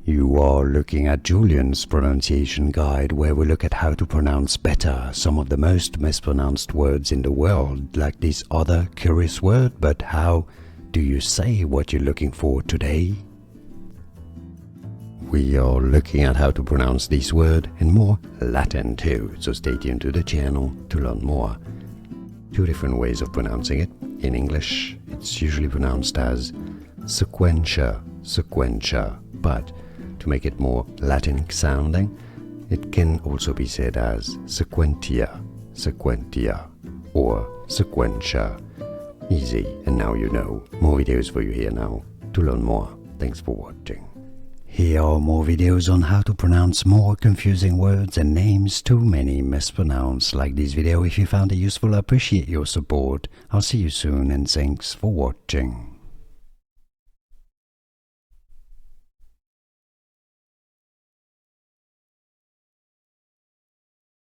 You are looking at Julian's pronunciation guide, where we look at how to pronounce better some of the most mispronounced words in the world, like this other curious word. But how do you say what you're looking for today? We are looking at how to pronounce this word in more Latin too, so stay tuned to the channel to learn more. Two different ways of pronouncing it. In English, it's usually pronounced as sequentia, sequentia, but to make it more Latin sounding, it can also be said as sequentia, sequentia, or sequentia. Easy, and now you know. More videos for you here now to learn more. Thanks for watching. Here are more videos on how to pronounce more confusing words and names too many mispronounced. Like this video if you found it useful. I appreciate your support. I'll see you soon and thanks for watching.